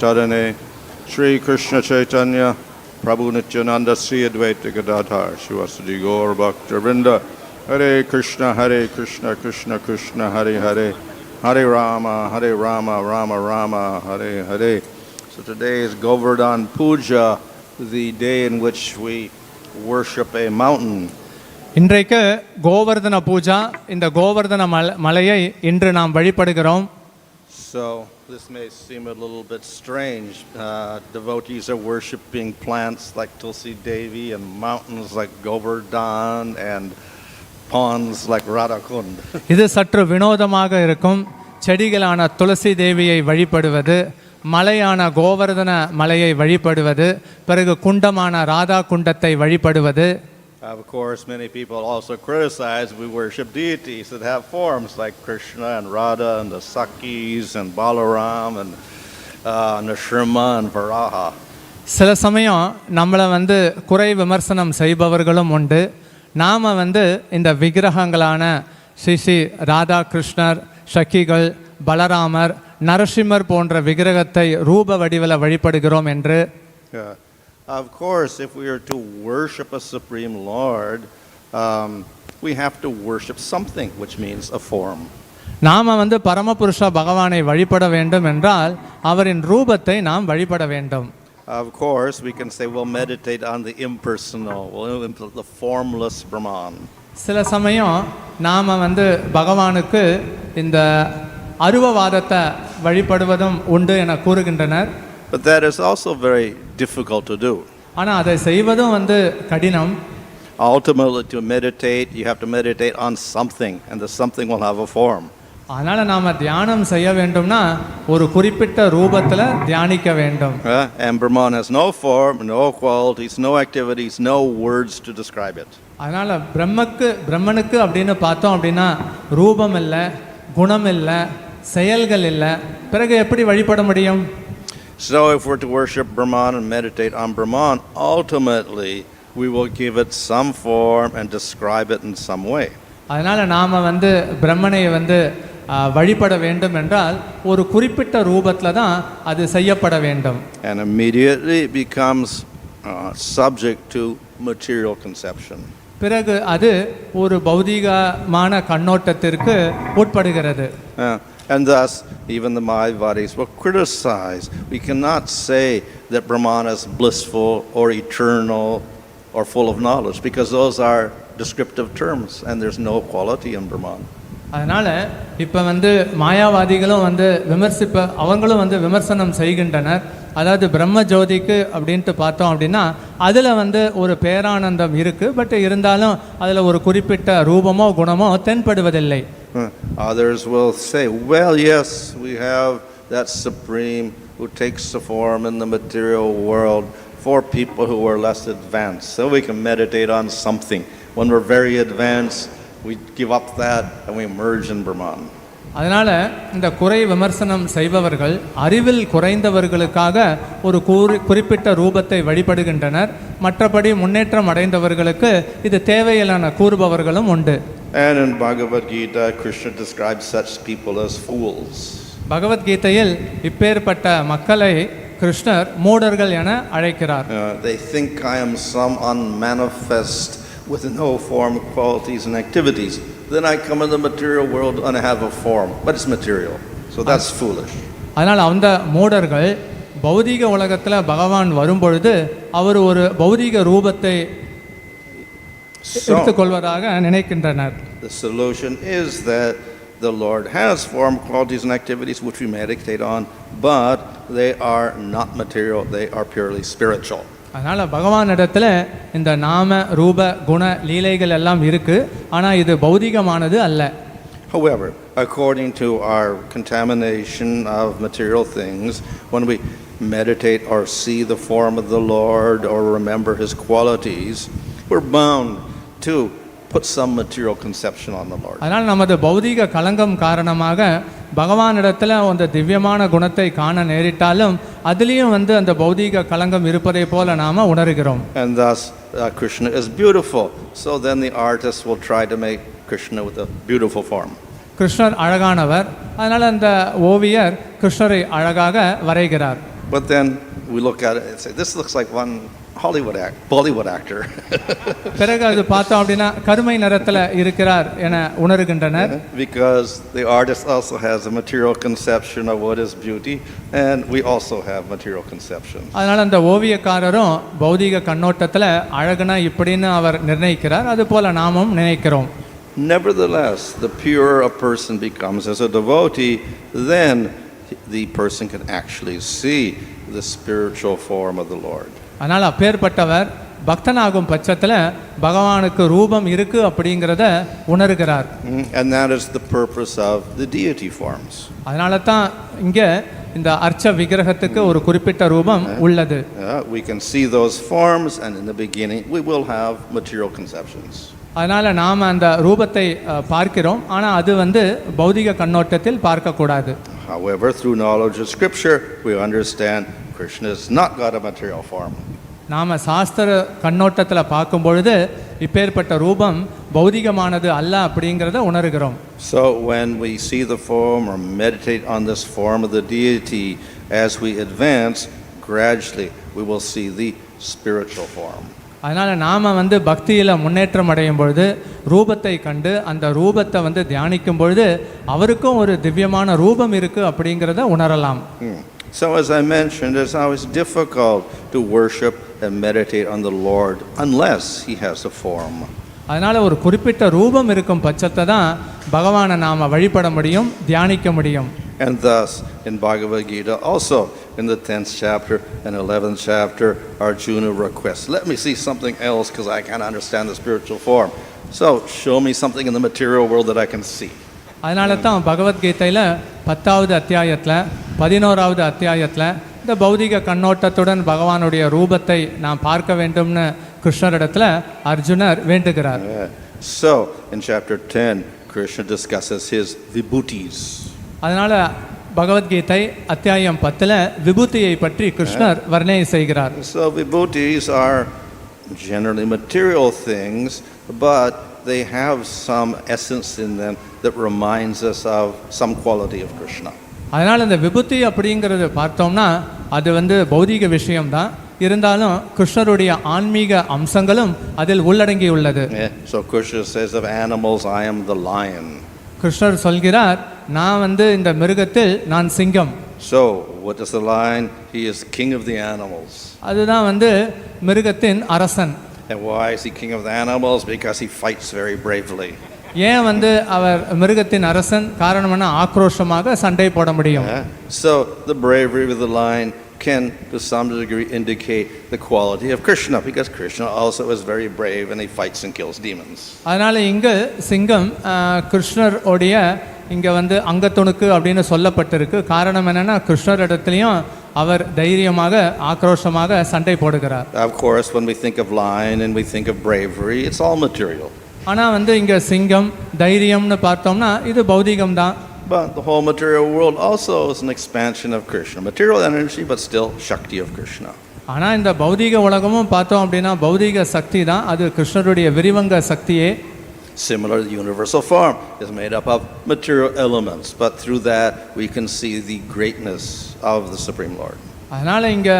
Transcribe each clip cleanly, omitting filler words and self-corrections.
Tarane, Shri Krishna Chaitanya, Prabhu Nityananda, Sri Advaita Gadadhar, Shivasadi Gaur Bhakta-vrinda, Hare Krishna, Krishna Krishna, Hare Hare, Hare Rama, Rama Rama, Hare Hare. So today is Govardhan Puja, the day in which we worship a mountain. இன்றைக்கு கோவர்தன பூஜா. இந்த கோவர்தன மலையை இன்று நாம் வழிபடுகிறோம். So this may seem a little bit strange. Devotees are worshiping plants like Tulsi Devi and mountains like Govardhan and ponds like Radhakund. இது சற்று வினோதமாக இருக்கும். செடிகளான துளசி தேவியை வழிபடுவது, மலையான கோவர்தன மலையை வழிபடுவது, பிறகு குண்டமான ராதா குண்டத்தை வழிபடுவது. Of course, many people also criticize we worship deities that have forms like Krishna and Radha and the Sakis and Balaram and Nrsimha and Varaha. சில சமயம் நம்மளை குறை விமர்சனம் செய்பவர்களும் உண்டு. நாம் இந்த விக்கிரகங்களான ஸ்ரீ ராதா கிருஷ்ணர், சக்கிகள், பலராமர், நரசிம்மர் போன்ற விக்கிரகத்தை ரூப வடிவில் வழிபடுகிறோம் என்று. Of course, if we are to worship a Supreme Lord, we have to worship something, which means a form. நாம் பரமபுருஷ பகவானை வழிபட வேண்டும் என்றால் அவரின் ரூபத்தை நாம் வழிபட வேண்டும். Of course, we can say we'll meditate on the impersonal, the formless Brahman. சில சமயம் நாம் பகவானுக்கு இந்த அருவவாதத்தை வழிபடுவதும் உண்டு என கூறுகின்றனர். But that is also very difficult to do. ஆனால் அதை செய்வதும் கடினம். Ultimately, to meditate, you have to meditate on something, and the something will have a form. அதனால் நாம் தியானம் செய்ய வேண்டும்னா ஒரு குறிப்பிட்ட ரூபத்தில் தியானிக்க வேண்டும். And Brahman has no form, no qualities, no activities, no words to describe it. அதனால் பிரம்மனுக்கு அப்படின்னு பார்த்தோம் அப்படின்னா ரூபம் இல்லை, குணம் இல்லை, செயல்கள் இல்லை. பிறகு எப்படி வழிபட முடியும்? So if we're to worship Brahman and meditate on Brahman, ultimately we will give it some form and describe it in some way. அதனால் நாம் பிரம்மனை வழிபட வேண்டும் என்றால் ஒரு குறிப்பிட்ட ரூபத்தில் தான் அது செய்யப்பட வேண்டும். And immediately it becomes subject to material conception. பிறகு அது ஒரு பௌதீகமான கண்ணோட்டத்திற்கு உட்படுகிறது. And thus, even the Mayavadis will criticize. We cannot say that Brahman is blissful or eternal or full of knowledge, because those are descriptive terms and there's no quality in Brahman. அதனால் இப்போ மாயாவாதிகளும் அவங்களும் விமர்சனம் செய்கின்றனர். அதாவது பிரம்ம ஜோதிக்கு அப்படின்ட்டு பார்த்தோம் அப்படின்னா அதில் ஒரு பேரானந்தம் இருக்குது. பட் இருந்தாலும் அதில் ஒரு குறிப்பிட்ட ரூபமோ குணமோ தென்படுவதில்லை. Others will say, well, yes, we have that Supreme who takes the form in the material world for people who are less advanced, so we can meditate on something. When we're very advanced, we give up that and we merge in Brahman. அதனால் இந்த குறை விமர்சனம் செய்பவர்கள் அறிவில் குறைந்தவர்களுக்காக ஒரு குறிப்பிட்ட ரூபத்தை வழிபடுகின்றனர். மற்றபடி முன்னேற்றம் அடைந்தவர்களுக்கு இது தேவையில்லான கூறுபவர்களும் உண்டு. And in Bhagavad Gita, Krishna describes such people as fools. பகவத்கீதையில் இப்பேற்பட்ட மக்களை கிருஷ்ணர் மூடர்கள் என அழைக்கிறார். They think I am some unmanifest with no form, qualities and activities. Then I come in the material world and I have a form, but it's material. So that's foolish. அதனால் அந்த மூடர்கள் பௌதீக உலகத்தில் பகவான் வரும்பொழுது அவர் ஒரு பௌதீக ரூபத்தை எடுத்துக்கொள்வதாக நினைக்கின்றனர். The solution is that the Lord has form, qualities and activities which we meditate on, but they are not material, they are purely spiritual. அதனால் பகவானிடத்தில் இந்த நாம ரூப குண லீலைகள் எல்லாம் இருக்குது, ஆனால் இது பௌதிகமானது அல்ல. However, according to our contamination of material things, when we meditate or see the form of the Lord or remember His qualities, we're bound to put some material conception on the Lord. அதனால் நமது பௌதிக கலங்கம் காரணமாக பகவானிடத்தில் அந்த திவ்யமான குணத்தை காண நேரிட்டாலும் அதிலையும் அந்த பௌதிக கலங்கம் இருப்பதை போல நாம உணர்கிறோம். And thus Krishna is beautiful, so then the artist will try to make Krishna with a beautiful form. கிருஷ்ணர் அழகானவர், அதனால் அந்த ஓவியர் கிருஷ்ணரை அழகாக வரைகிறார். But then we look at it and say, this looks like one Bollywood actor. பிறகு அது பார்த்தோம் அப்படின்னா கருமை நிறத்தில் இருக்கிறார் என உணர்கின்றனர். Because the artist also has a material conception of what is beauty, and we also have material conceptions. அதனால அந்த ஓவியக்காரரும் பௌதிக கண்ணோட்டத்தில் அழகுனா இப்படின்னு அவர் நிர்ணயிக்கிறார், அதுபோல நாமும் நினைக்கிறோம். Nevertheless, the purer a person becomes as a devotee, then the person can actually see the spiritual form of the Lord. அதனால் அப்பேற்பட்டவர் பக்தனாகும் பட்சத்தில் பகவானுக்கு ரூபம் இருக்கு அப்படிங்கிறத உணர்கிறார். And that is the purpose of the deity forms. அதனால தான் இங்கே இந்த அர்ச்ச விக்கிரகத்துக்கு ஒரு குறிப்பிட்ட ரூபம் உள்ளது. We can see those forms, and in the beginning we will have material conceptions. அதனால் நாம் அந்த ரூபத்தை பார்க்கிறோம், ஆனால் அது பௌதிக கண்ணோட்டத்தில் பார்க்கக்கூடாது. However, through knowledge of Scripture, we understand Krishna has not got a material form. நாம் சாஸ்திர கண்ணோட்டத்தில் பார்க்கும் பொழுது இப்பேற்பட்ட ரூபம் பௌதிகமானது அல்ல அப்படிங்கிறத உணர்கிறோம். So when we see the form or meditate on this form of the deity, as we advance, gradually we will see the spiritual form. அதனால் நாம் பக்தியில் முன்னேற்றம் அடையும் பொழுது ரூபத்தை கண்டு அந்த ரூபத்தை தியானிக்கும் பொழுது அவருக்கும் ஒரு திவ்யமான ரூபம் இருக்குது அப்படிங்கிறத உணரலாம். So as I mentioned, it's always difficult to worship and meditate on the Lord unless he has a form. அதனால் ஒரு குறிப்பிட்ட ரூபம் இருக்கும் பட்சத்தை தான் பகவானை நாம் வழிபட முடியும், தியானிக்க முடியும். And thus in Bhagavad Gita also in the 10th chapter and 11th chapter, Arjuna requests, let me see something else because I can't understand the spiritual form. So show me something in the material world that I can see. அதனால தான் பகவத்கீதையில் 10வது அத்தியாயத்தில் 11வது அத்தியாயத்தில் இந்த பௌதிக கண்ணோட்டத்துடன் பகவானுடைய ரூபத்தை நாம் பார்க்க வேண்டும்னு கிருஷ்ணரிடத்தில் அர்ஜுனர் வேண்டுகிறார். So in chapter 10, Krishna discusses his vibhutis. அதனால் பகவத்கீதை அத்தியாயம் 10ல் விபூதியை பற்றி கிருஷ்ணர் வர்ணனை செய்கிறார். So vibhutis are generally material things, but they have some essence in them that reminds us of some quality of Krishna. அதனால் இந்த விபூதி அப்படிங்கிறது பார்த்தோம்னா அது பௌதிக விஷயம்தான், இருந்தாலும் கிருஷ்ணருடைய ஆன்மீக அம்சங்களும் அதில் உள்ளடங்கி உள்ளது. So Krishna says of animals, I am the lion. கிருஷ்ணர் சொல்கிறார், நான் இந்த மிருகத்தில் நான் சிங்கம். So what is the lion? He is king of the animals. அதுதான் மிருகத்தின் அரசன். And why is he king of the animals? Because he fights very bravely. ஏன் அவர் மிருகத்தின் அரசன்? காரணம்னா ஆக்ரோஷமாக சண்டை போட முடியும். So the bravery of the lion can to some degree indicate the quality of Krishna, because Krishna also is very brave and he fights and kills demons. அதனால இங்கு சிங்கம் கிருஷ்ணர் உடைய இங்க அங்கத்துணுக்கு அப்படின்னு சொல்லப்பட்டிருக்கு. காரணம் என்னன்னா கிருஷ்ணரிடத்திலையும் அவர் தைரியமாக ஆக்ரோஷமாக சண்டை போடுகிறார். Of course, when we think of lion and we think of bravery, it's all material. ஆனா இங்க சிங்கம் தைரியம்னு பார்த்தோம்னா இது பௌதிகம் தான். But the whole material world also is an expansion of Krishna. Material energy, but still Shakti of Krishna. ஆனா இந்த பௌதிக உலகமும் பார்த்தோம் அப்படின்னா பௌதிக சக்தி தான், அது கிருஷ்ணருடைய விரிவங்க சக்தியே. Similar, the universal form is made up of material elements, but through that we can see the greatness of the Supreme Lord. அதனால் இங்கே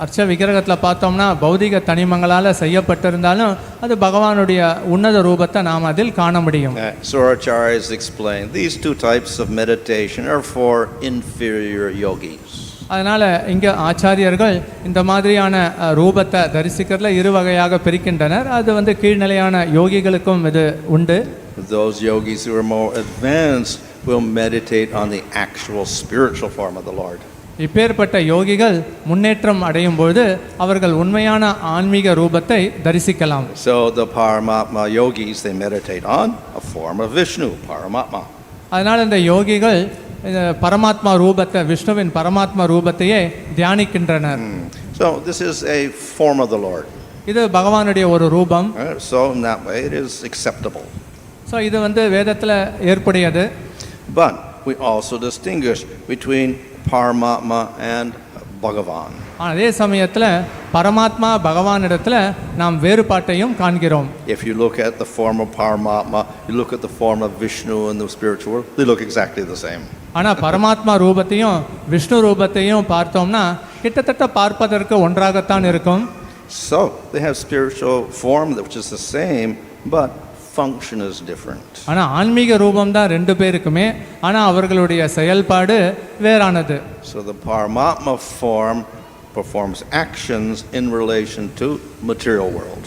அர்ச்ச விக்கிரகத்தில் பார்த்தோம்னா பௌதிக தனிமங்களால் செய்யப்பட்டிருந்தாலும் அது பகவானுடைய உன்னத ரூபத்தை நாம் அதில் காண முடியும். So our acharyas explain these two types of meditation are for inferior yogis. அதனால் இங்கே ஆச்சாரியர்கள் இந்த மாதிரியான ரூபத்தை தரிசிக்கிறதுல இரு வகையாக பிரிக்கின்றனர். அது கீழ்நிலையான யோகிகளுக்கும் இது உண்டு. Those yogis who are more advanced will meditate on the actual spiritual form of the Lord. இப்பேற்பட்ட யோகிகள் முன்னேற்றம் அடையும் பொழுது அவர்கள் உண்மையான ஆன்மீக ரூபத்தை தரிசிக்கலாம். So the Paramatma yogis, they meditate on a form of Vishnu, Paramatma. அதனால் இந்த யோகிகள் பரமாத்மா ரூபத்தை, விஷ்ணுவின் பரமாத்மா ரூபத்தையே தியானிக்கின்றனர். So this is a form of the Lord. இது பகவானுடைய ஒரு ரூபம். So in that way it is acceptable. So இது வேதத்தில் ஏற்புடையது. But we also distinguish between Paramatma and Bhagavan. அதே சமயத்தில் பரமாத்மா பகவானிடத்தில் நாம் வேறுபாட்டையும் காண்கிறோம். If you look at the form of Paramatma, you look at the form of Vishnu in the spiritual world, they look exactly the same. ஆனால் பரமாத்மா ரூபத்தையும் விஷ்ணு ரூபத்தையும் பார்த்தோம்னா கிட்டத்தட்ட பார்ப்பதற்கு ஒன்றாகத்தான் இருக்கும். So they have spiritual form which is the same, but function is different. ஆனால் ஆன்மீக ரூபம் தான் ரெண்டு பேருக்குமே, ஆனால் அவர்களுடைய செயல்பாடு வேறானது. So the Paramatma form performs actions in relation to material world.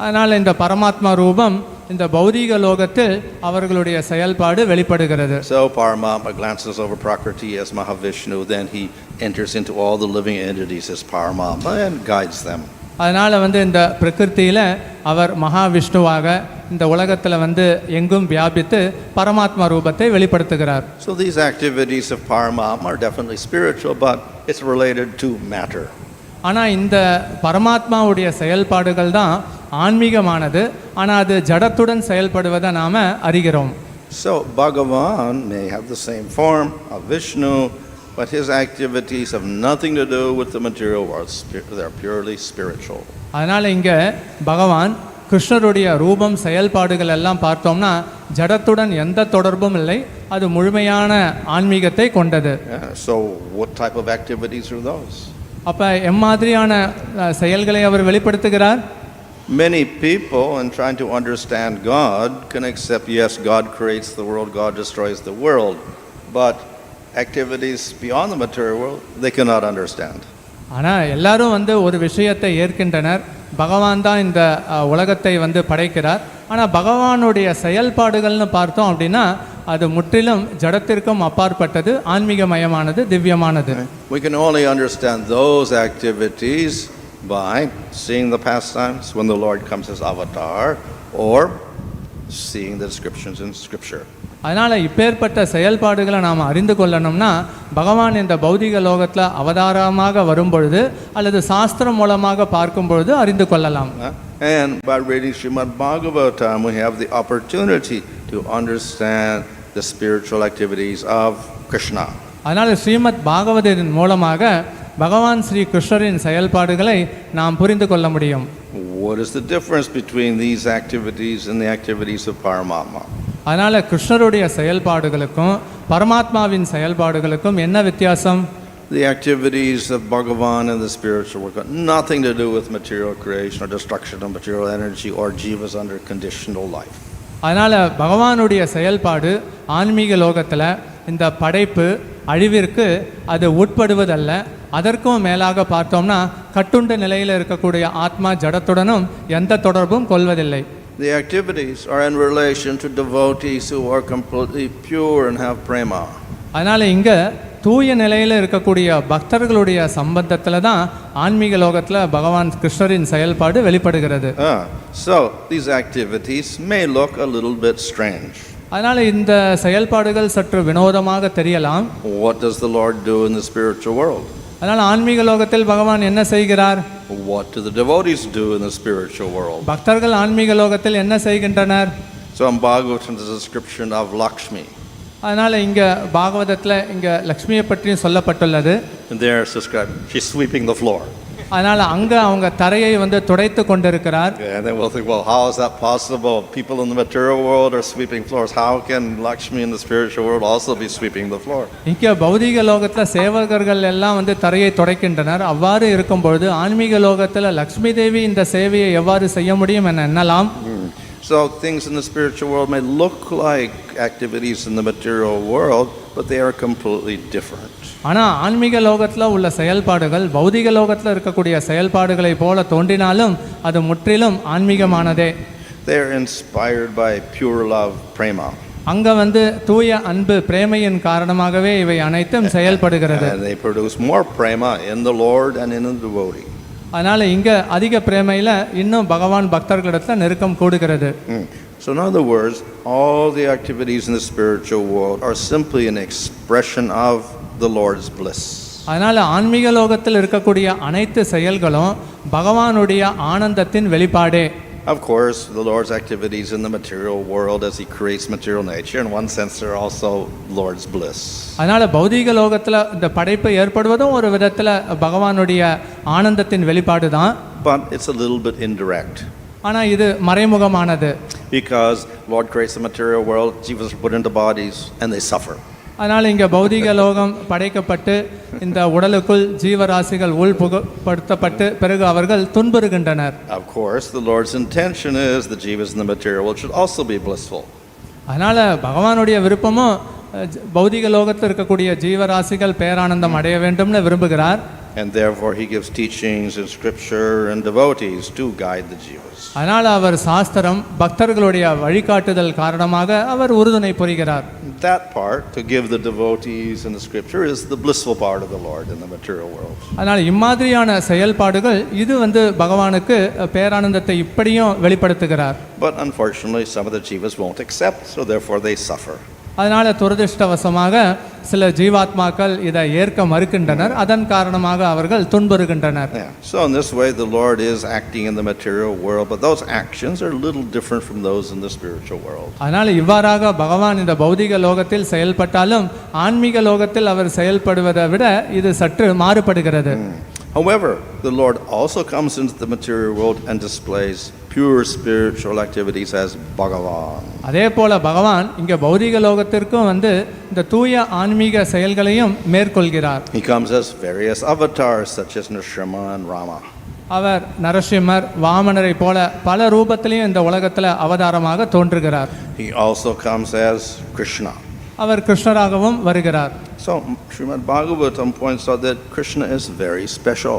அதனால் இந்த பரமாத்மா ரூபம் இந்த பௌதீக லோகத்தில் அவர்களுடைய செயல்பாடு வெளிப்படுகிறது. So Paramatma glances over Prakriti as Mahavishnu, then he enters into all the living entities as Paramatma and guides them. அதனால் இந்த பிரகிருத்தியில் அவர் மகாவிஷ்ணுவாக இந்த உலகத்தில் எங்கும் வியாபித்து பரமாத்மா ரூபத்தை வெளிப்படுத்துகிறார். So these activities of Paramatma are definitely spiritual, but it's related to matter. ஆனால் இந்த பரமாத்மாவுடைய செயல்பாடுகள் தான் ஆன்மீகமானது, ஆனால் அது ஜடத்துடன் செயல்படுவதை நாம் அறிகிறோம். So Bhagavan may have the same form of Vishnu, but his activities have nothing to do with the material world. They're purely spiritual. அதனால் இங்கே பகவான் கிருஷ்ணருடைய ரூபம் செயல்பாடுகள் எல்லாம் பார்த்தோம்னா ஜடத்துடன் எந்த தொடர்பும் இல்லை, அது முழுமையான ஆன்மீகத்தை கொண்டது. So what type of activities are those? அப்போ எம்மாதிரியான செயல்களை அவர் வெளிப்படுத்துகிறார்? Many people, in trying to understand God, can accept, yes, God creates the world, God destroys the world, but activities beyond the material world, they cannot understand. ஆனால் எல்லாரும் ஒரு விஷயத்தை ஏற்கின்றனர், பகவான் தான் இந்த உலகத்தை படைக்கிறார். ஆனால் பகவானுடைய செயல்பாடுகள்னு பார்த்தோம் அப்படின்னா அது முற்றிலும் ஜடத்திற்கும் அப்பாற்பட்டது, ஆன்மீகமயமானது, திவ்யமானது. We can only understand those activities by seeing the pastimes when the Lord comes as avatar or seeing the descriptions in Scripture. அதனால் இப்பேற்பட்ட செயல்பாடுகளை நாம் அறிந்து கொள்ளணும்னா பகவான் இந்த பௌதிக லோகத்தில் அவதாரமாக வரும்பொழுது அல்லது சாஸ்திரம் மூலமாக பார்க்கும் பொழுது அறிந்து கொள்ளலாம். And by reading Srimad Bhagavatam, we have the opportunity to understand the spiritual activities of Krishna. அதனால் ஸ்ரீமத் பாகவதத்தின் மூலமாக பகவான் ஸ்ரீ கிருஷ்ணரின் செயல்பாடுகளை நாம் புரிந்து கொள்ள முடியும். What is the difference between these activities and the activities of Paramatma? அதனால் கிருஷ்ணருடைய செயல்பாடுகளுக்கும் பரமாத்மாவின் செயல்பாடுகளுக்கும் என்ன வித்தியாசம்? The activities of Bhagavan and the spiritual work got nothing to do with material creation or destruction of material energy or jivas under conditional life. அதனால் பகவானுடைய செயல்பாடு ஆன்மீக லோகத்தில் இந்த படைப்பு அழிவிற்கு அது உட்படுவதல்ல. அதற்கும் மேலாக பார்த்தோம்னா கட்டுண்ட நிலையில் இருக்கக்கூடிய ஆத்மா ஜடத்துடனும் எந்த தொடர்பும் கொள்வதில்லை. The activities are in relation to devotees who are completely pure and have prema. அதனால் இங்கே தூய நிலையில் இருக்கக்கூடிய பக்தர்களுடைய சம்பந்தத்தில் தான் ஆன்மீக லோகத்தில் பகவான் கிருஷ்ணரின் செயல்பாடு வெளிப்படுகிறது. So these activities may look a little bit strange. அதனால் இந்த செயல்பாடுகள் சற்று வினோதமாக தெரியலாம். What does the Lord do in the spiritual world? அதனால் ஆன்மீக லோகத்தில் பகவான் என்ன செய்கிறார்? What do the devotees do in the spiritual world? பக்தர்கள் ஆன்மீக லோகத்தில் என்ன செய்கின்றனர்? So in Bhagavatam there's a description of Lakshmi. அதனால் இங்கே பாகவதத்தில் இங்கே லக்ஷ்மியை பற்றியும் சொல்லப்பட்டுள்ளது. And there it's described, she's sweeping the floor. அதனால் அங்கே அவங்க தரையை துடைத்து கொண்டிருக்கிறார். And then we'll think, well, how is that possible? People in the material world are sweeping floors. How can Lakshmi in the spiritual world also be sweeping the floor? இங்கே பௌதிக லோகத்தில் சேவகர்கள் எல்லாம் தரையை துடைக்கின்றனர். அவ்வாறு இருக்கும் பொழுது ஆன்மீக லோகத்தில் லக்ஷ்மி தேவி இந்த சேவையை எவ்வாறு செய்ய முடியும் என எண்ணலாம். So things in the spiritual world may look like activities in the material world, but they are completely different. ஆனால் ஆன்மீக லோகத்தில் உள்ள செயல்பாடுகள் பௌதிக லோகத்தில் இருக்கக்கூடிய செயல்பாடுகளை போல தோன்றினாலும் அது முற்றிலும் ஆன்மீகமானதே. They are inspired by pure love, prema. அங்கே தூய அன்பு பிரேமையின் காரணமாகவே இவை அனைத்தும் செயல்படுகிறது. And they produce more prema in the Lord and in the devotee. அதனால் இங்கே அதிக பிரேமையில் இன்னும் பகவான் பக்தர்களிடத்தில் நெருக்கம் கூடுகிறது. So in other words, all the activities in the spiritual world are simply an expression of the Lord's bliss. அதனால் ஆன்மீக லோகத்தில் இருக்கக்கூடிய அனைத்து செயல்களும் பகவானுடைய ஆனந்தத்தின் வெளிப்பாடே. Of course, the Lord's activities in the material world as He creates material nature, in one sense, they're also Lord's bliss. அதனால் பௌதிக லோகத்தில் இந்த படைப்பு ஏற்படுவதும் ஒரு விதத்தில் பகவானுடைய ஆனந்தத்தின் வெளிப்பாடு தான். But it's a little bit indirect. ஆனால் இது மறைமுகமானது. Because Lord creates the material world, jivas are put into bodies and they suffer. அதனால் இங்கே பௌதிக லோகம் படைக்கப்பட்டு இந்த உடலுக்குள் ஜீவராசிகள் உள்புகப்படுத்தப்பட்டு பிறகு அவர்கள் துன்புறுகின்றனர். Of course, the Lord's intention is the jivas in the material world should also be blissful. அதனால் பகவானுடைய விருப்பமும் பௌதிக லோகத்தில் இருக்கக்கூடிய ஜீவராசிகள் பேரானந்தம் அடைய வேண்டும்னு விரும்புகிறார். And therefore he gives teachings in scripture and devotees to guide the jivas. அதனால் அவர் சாஸ்திரம் பக்தர்களுடைய வழிகாட்டுதல் காரணமாக அவர் உறுதுணை புரிகிறார். That part, to give the devotees in the scripture, is the blissful part of the Lord in the material world. அதனால் இம்மாதிரியான செயல்பாடுகள் இது பகவானுக்கு பேரானந்தத்தை இப்படியும் வெளிப்படுத்துகிறார். But unfortunately some of the jivas won't accept, so therefore they suffer. அதனால் துரதிர்ஷ்டவசமாக சில ஜீவாத்மாக்கள் இதை ஏற்க மறுக்கின்றனர், அதன் காரணமாக அவர்கள் துன்புறுகின்றனர். So in this way the Lord is acting in the material world, but those actions are a little different from those in the spiritual world. அதனால் இவ்வாறாக பகவான் இந்த பௌதிக லோகத்தில் செயல்பட்டாலும் ஆன்மீக லோகத்தில் அவர் செயல்படுவதை விட இது சற்று மாறுபடுகிறது. However, the Lord also comes into the material world and displays pure spiritual activities as Bhagavan. அதே போல பகவான் இங்க பௌதிக லோகத்திற்கும் இந்த தூய ஆன்மீக செயல்களையும் மேற்கொள்கிறார். He comes as various avatars such as Nrsimha and Rama. அவர் நரசிம்மர் வாமனரை போல பல ரூபத்திலையும் இந்த உலகத்தில் அவதாரமாக தோன்றுகிறார். He also comes as Krishna. அவர் கிருஷ்ணராகவும் வருகிறார். So Srimad Bhagavatam points out that Krishna is very special.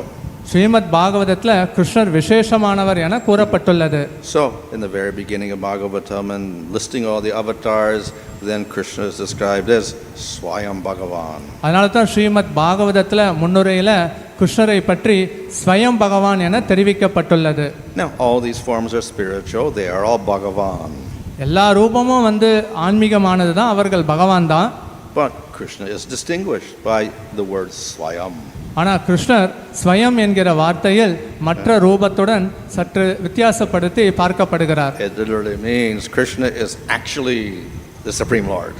Srimad பாகவதத்தில் கிருஷ்ணர் விசேஷமானவர் என கூறப்பட்டுள்ளது. So in the very beginning of Bhagavatam and listing all the avatars, then Krishna is described as Swayam Bhagavan. அதனால தான் ஸ்ரீமத் பாகவதத்தில் முன்னுரையில் கிருஷ்ணரை பற்றி ஸ்வயம் பகவான் என தெரிவிக்கப்பட்டுள்ளது. Now all these forms are spiritual, they are all Bhagavan. எல்லா ரூபமும் ஆன்மீகமானது தான், அவர்கள் பகவான் தான். But Krishna is distinguished by the word Swayam. ஆனால் கிருஷ்ணர் ஸ்வயம் என்கிற வார்த்தையில் மற்ற ரூபத்துடன் சற்று வித்தியாசப்படுத்தி பார்க்கப்படுகிறார். It literally means Krishna is actually the Supreme Lord.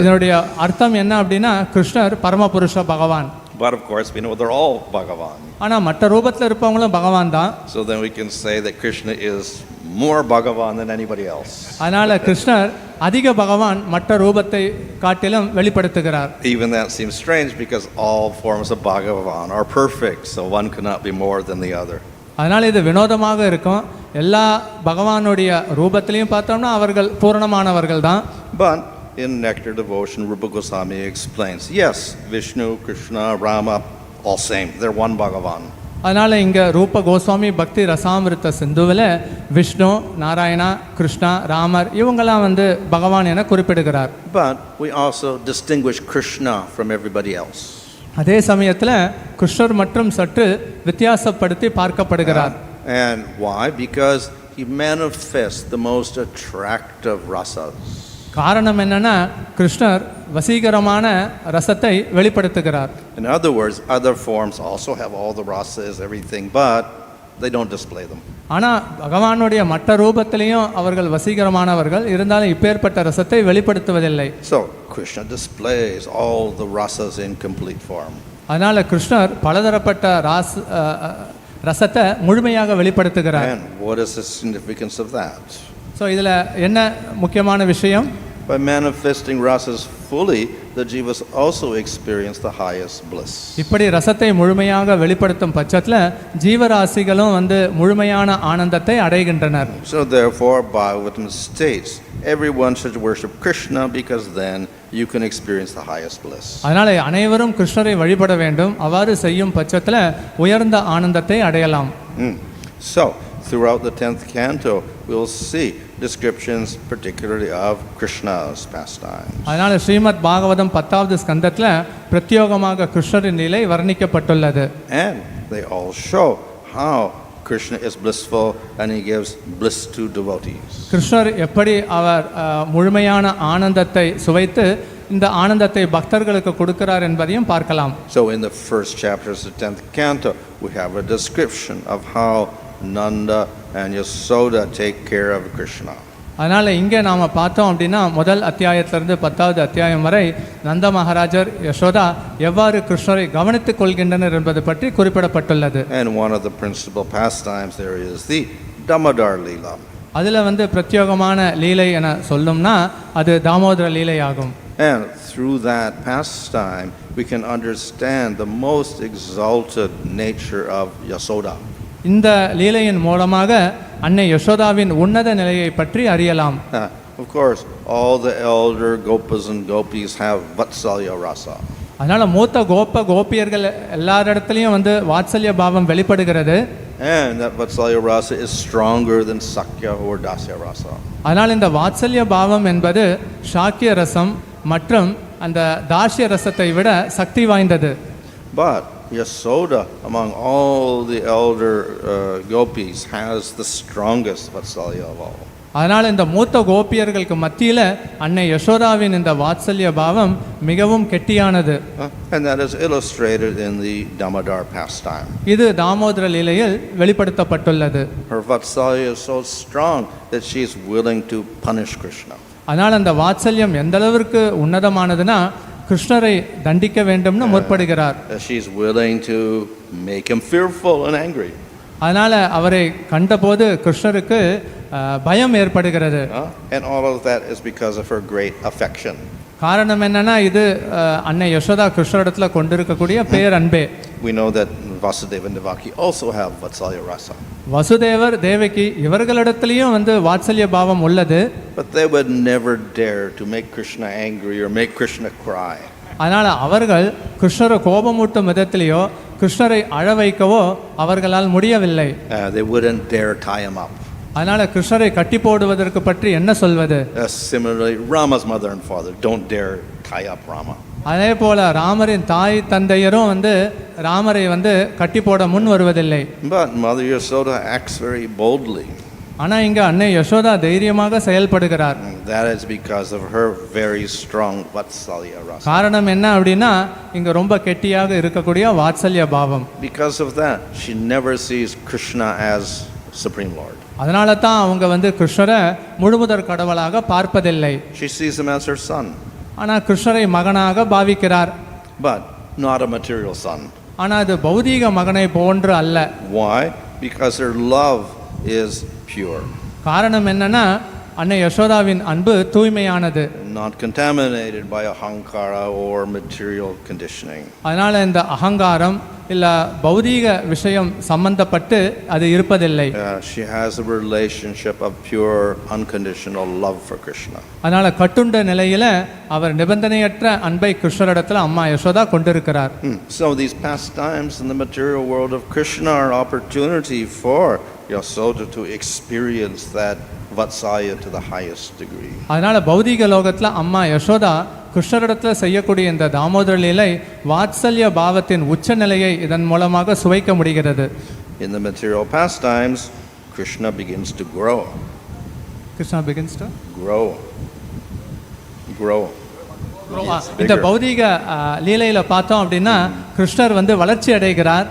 இதனுடைய அர்த்தம் என்ன அப்படின்னா கிருஷ்ணர் பரமபுருஷ பகவான். But of course we know they're all Bhagavan. ஆனால் மற்ற ரூபத்தில் இருப்பவங்களும் பகவான் தான். So then we can say that Krishna is more Bhagavan than anybody else. அதனால கிருஷ்ணர் அதிக பகவான் மற்ற ரூபத்தை காட்டிலும் வெளிப்படுத்துகிறார். Even that seems strange because all forms of Bhagavan are perfect, so one cannot be more than the other. அதனால இது வினோதமாக இருக்கும். எல்லா பகவானுடைய ரூபத்திலையும் பார்த்தோம்னா அவர்கள் பூரணமானவர்கள் தான். But in Nectar Devotion, Rupa Goswami explains, yes, Vishnu, Krishna, Rama, all same. They're one Bhagavan. அதனால் இங்கே ரூப கோஸ்வாமி பக்தி ரசாமிருத்த சிந்துவில் விஷ்ணு, நாராயணா, கிருஷ்ணா, ராமர் இவங்கெல்லாம் பகவான் என குறிப்பிடுகிறார். But we also distinguish Krishna from everybody else. அதே சமயத்தில் கிருஷ்ணர் மற்றும் சற்று வித்தியாசப்படுத்தி பார்க்கப்படுகிறார். And why? Because he manifests the most attractive rasas. காரணம் என்னன்னா கிருஷ்ணர் வசீகரமான ரசத்தை வெளிப்படுத்துகிறார். In other words, other forms also have all the rasas, everything, but they don't display them. ஆனால் பகவானுடைய மற்ற ரூபத்திலையும் அவர்கள் வசீகரமானவர்கள், இருந்தாலும் இப்பேற்பட்ட ரசத்தை வெளிப்படுத்துவதில்லை. So Krishna displays all the rasas in complete form. அதனால கிருஷ்ணர் பலதரப்பட்ட ரசத்தை முழுமையாக வெளிப்படுத்துகிறார். And what is the significance of that? So இதில் என்ன முக்கியமான விஷயம்? By manifesting rasas fully, the jivas also experience the highest bliss. இப்படி ரசத்தை முழுமையாக வெளிப்படுத்தும் பட்சத்தில் ஜீவராசிகளும் முழுமையான ஆனந்தத்தை அடைகின்றனர். So therefore Bhagavatam states everyone should worship Krishna because then you can experience the highest bliss. அதனால அனைவரும் கிருஷ்ணரை வழிபட வேண்டும். அவ்வாறு செய்யும் பட்சத்தில் உயர்ந்த ஆனந்தத்தை அடையலாம். So throughout the 10th canto we'll see descriptions particularly of Krishna's pastimes. அதனால ஸ்ரீமத் பாகவதம் 10வது ஸ்கந்தத்தில் பிரத்யோகமாக கிருஷ்ணரின் நிலை வர்ணிக்கப்பட்டுள்ளது. And they all show how Krishna is blissful and he gives bliss to devotees. கிருஷ்ணர் எப்படி அவர் முழுமையான ஆனந்தத்தை சுவைத்து இந்த ஆனந்தத்தை பக்தர்களுக்கு கொடுக்கிறார் என்பதையும் பார்க்கலாம். So in the first chapters of the 10th canto we have a description of how Nanda and Yasoda take care of Krishna. அதனால் இங்கே நாம் பார்த்தோம் அப்படின்னா முதல் அத்தியாயத்திலிருந்து 10வது அத்தியாயம் வரை நந்த மகாராஜர் யசோதா எவ்வாறு கிருஷ்ணரை கவனித்துக் கொள்கின்றனர் என்பது பற்றி குறிப்பிடப்பட்டுள்ளது. And one of the principal pastimes there is the Damodar Leela. அதில் வந்து பிரத்யேகமான லீலை என சொல்லும்னா அது தாமோதர லீலை ஆகும். And through that pastime, we can understand the most exalted nature of Yasoda. இந்த லீலையின் மூலமாக அன்னை யசோதாவின் உன்னத நிலையை பற்றி அறியலாம். Of course, all the elder gopas and gopis have Vatsalya rasa. அதனால மூத்த கோபியர்கள் எல்லாரிடத்துலையும் வந்து வாத்சல்ய பாவம் வெளிப்படுகிறது. And that Vatsalya rasa is stronger than Sakya or Dasya rasa. அதனால் இந்த வாத்சல்ய பாவம் என்பது சாக்கிய ரசம் மற்றும் அந்த தாஷ்ய ரசத்தை விட சக்தி வாய்ந்தது. But Yasoda, among all the elder gopis, has the strongest Vatsalya of all. அதனால் இந்த மூத்த கோபியர்களுக்கு மத்தியில் அன்னை யசோதாவின் இந்த வாத்சல்ய பாவம் மிகவும் கெட்டியானது. And that is illustrated in the Damodar pastime. இது Damodara லீலையில் வெளிப்படுத்தப்பட்டுள்ளது. Her Vatsalya is so strong that she is willing to punish Krishna. அதனால் அந்த வாத்சல்யம் எந்த அளவிற்கு உன்னதமானதுன்னா கிருஷ்ணரை தண்டிக்க வேண்டும்னு முற்படுகிறார். She is willing to make him fearful and angry. அதனால் அவரை கண்டபோது கிருஷ்ணருக்கு பயம் ஏற்படுகிறது. And all of that is because of her great affection. காரணம் என்னன்னா இது அன்னை யசோதா கிருஷ்ணரிடத்துல கொண்டிருக்கக்கூடிய பேரன்பே. We know that Vasudeva and Devaki also have Vatsalya rasa. Vasudevar Devaki இவர்களிடத்திலையும் வந்து வாத்சல்ய பாவம் உள்ளது. But they would never dare to make Krishna angry or make Krishna cry. அதனால் அவர்கள் கிருஷ்ணரை கோபமூட்டும் விதத்திலேயோ கிருஷ்ணரை அழ வைக்கவோ அவர்களால் முடியவில்லை. They wouldn't dare tie him up. அதனால் கிருஷ்ணரை கட்டி போடுவதற்கு பற்றி என்ன சொல்வது? Similarly, Rama's mother and father don't dare tie up Rama. அதே போல ராமரின் தாய் தந்தையரும் வந்து ராமரை வந்து கட்டி போட முன் வருவதில்லை. But Mother Yasoda acts very boldly. ஆனால் இங்கே அன்னை யசோதா தைரியமாக செயல்படுகிறார். That is because of her very strong Vatsalya rasa. காரணம் என்ன அப்படின்னா இங்கே ரொம்ப கெட்டியாக இருக்கக்கூடிய வாத்சல்ய பாவம். Because of that, she never sees Krishna as Supreme Lord. அதனால தான் அவங்க வந்து கிருஷ்ணரை முழுமுதற் கடவுளாக பார்ப்பதில்லை. She sees him as her son. ஆனால் கிருஷ்ணரை மகனாக பாவிக்கிறார். But not a material son. ஆனால் அது பௌதீக மகனை போன்று அல்ல. Why? Because her love is pure. காரணம் என்னன்னா அன்னை யசோதாவின் அன்பு தூய்மையானது. Not contaminated by ahankara or material conditioning. அதனால இந்த அகங்காரம் இல்ல பௌதீக விஷயம் சம்பந்தப்பட்டு அது இருப்பதில்லை. She has a relationship of pure unconditional love for Krishna. அதனால கட்டுண்ட நிலையில அவர் நிபந்தனையற்ற அன்பை கிருஷ்ணரிடத்தில் அம்மா யசோதா கொண்டிருக்கிறார். So these pastimes in the material world of Krishna are opportunity for Yasoda to experience that Vatsalya to the highest degree. அதனால பௌதீக லோகத்துல அம்மா யசோதா கிருஷ்ணரிடத்தில் செய்யக்கூடிய இந்த தாமோதர லீலை வாத்சல்ய பாவத்தின் உச்ச நிலையை இதன் மூலமாக சுவைக்க முடிகிறது. In the material pastimes, Krishna begins to grow. Krishna begins to grow. இந்த பௌதீக லீலையில பார்த்தோம் அப்படின்னா கிருஷ்ணர் வந்து வளர்ச்சி அடைகிறார்.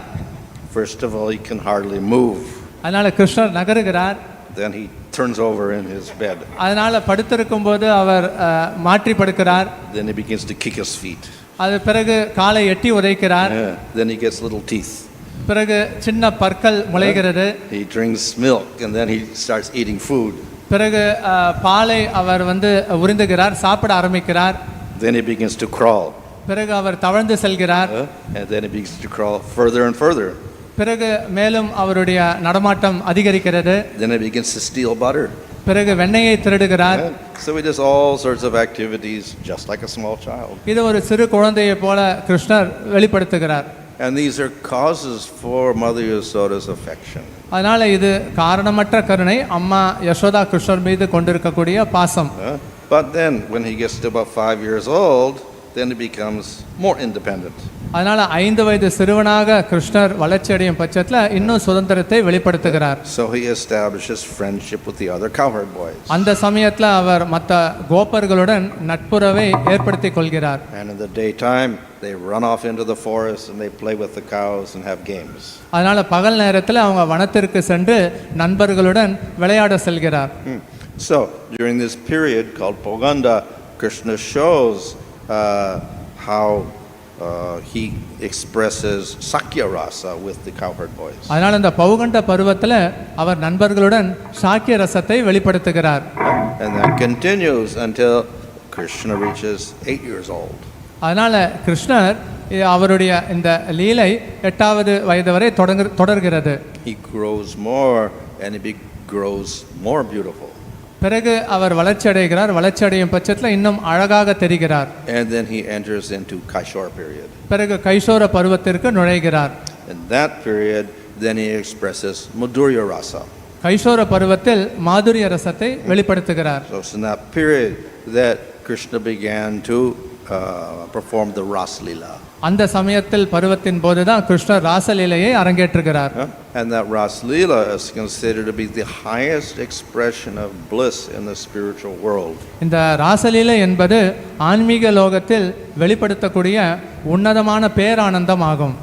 First of all, he can hardly move. அதனால கிருஷ்ணர் நகருகிறார். Then he turns over in his bed. அதனால படுத்திருக்கும் போது அவர் மாற்றி படுக்கிறார். Then he begins to kick his feet. அது பிறகு காலை எட்டி உதைக்கிறார். Then he gets little teeth. பிறகு சின்ன பற்கள் முளைகிறது. He drinks milk and then he starts eating food. பிறகு பாலை அவர் வந்து உறிந்துகிறார், சாப்பிட ஆரம்பிக்கிறார். Then he begins to crawl. பிறகு அவர் தவழ்ந்து செல்கிறார். And then he begins to crawl further and further. பிறகு மேலும் அவருடைய நடமாட்டம் அதிகரிக்கிறது. Then he begins to steal butter. பிறகு வெண்ணெயை திருடுகிறார். So he does all sorts of activities just like a small child. இது ஒரு சிறு குழந்தையை போல கிருஷ்ணர் வெளிப்படுத்துகிறார். And these are causes for Mother Yasoda's affection. அதனால இது காரணமற்ற கருணை, அம்மா யசோதா கிருஷ்ணர் மீது கொண்டிருக்கக்கூடிய பாசம். But then when he gets to about 5 years old, then he becomes more independent. அதனால 5 வயது சிறுவனாக கிருஷ்ணர் வளர்ச்சி அடையும் பட்சத்தில் இன்னும் சுதந்திரத்தை வெளிப்படுத்துகிறார். So he establishes friendship with the other cowherd boys. அந்த சமயத்தில் அவர் மற்ற கோப்பர்களுடன் நட்புறவை ஏற்படுத்திக் கொள்கிறார். And in the daytime they run off into the forest and they play with the cows and have games. அதனால பகல் நேரத்தில் அவங்க வனத்திற்கு சென்று நண்பர்களுடன் விளையாட செல்கிறார். So during this period called Poganda, Krishna shows how he expresses Sakya Rasa with the cowherd boys. அதனால இந்த பௌகண்ட பருவத்தில் அவர் நண்பர்களுடன் சாக்கிய ரசத்தை வெளிப்படுத்துகிறார். And that continues until Krishna reaches 8 years old. அதனால கிருஷ்ணர் அவருடைய இந்த லீலை 8வது வயது வரை தொடர்கிறது. He grows more and he grows more beautiful. பிறகு அவர் வளர்ச்சி அடைகிறார். வளர்ச்சி அடையும் பட்சத்தில் இன்னும் அழகாக தெரிகிறார். And then he enters into Kaishora period. பிறகு கைஷோர பருவத்திற்கு நுழைகிறார். In that period then he expresses Madhurya Rasa. கைஷோர பருவத்தில் மாதுரிய ரசத்தை வெளிப்படுத்துகிறார். So it's in that period that Krishna began to perform the Ras Leela. அந்த சமயத்தில் பருவத்தின் போதுதான் கிருஷ்ணர் ராசலீலையை அரங்கேற்றுகிறார். And that Ras Leela is considered to be the highest expression of bliss in the spiritual world. இந்த ராசலீலை என்பது ஆன்மீக லோகத்தில் வெளிப்படுத்தக்கூடிய உன்னதமான பேரானந்தம் ஆகும்.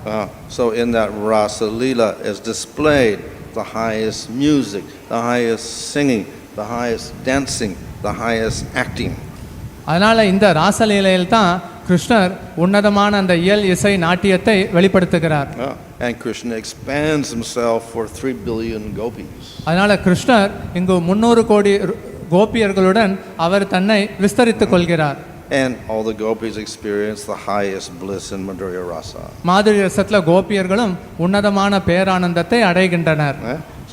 So in that Ras Leela is displayed the highest music, the highest singing, the highest dancing, the highest acting. அதனால இந்த ராசலீலையில் தான் கிருஷ்ணர் உன்னதமான அந்த இயல் இசை நாட்டியத்தை வெளிப்படுத்துகிறார். And Krishna expands himself for 3 billion gopis. அதனால கிருஷ்ணர் இங்கு 300 கோடி கோபியர்களுடன் அவர் தன்னை விஸ்தரித்துக் கொள்கிறார். And all the gopis experience the highest bliss in Madhurya Rasa. மாதுரிய ரசத்துல கோபியர்களும் உன்னதமான பேரானந்தத்தை அடைகின்றனர்.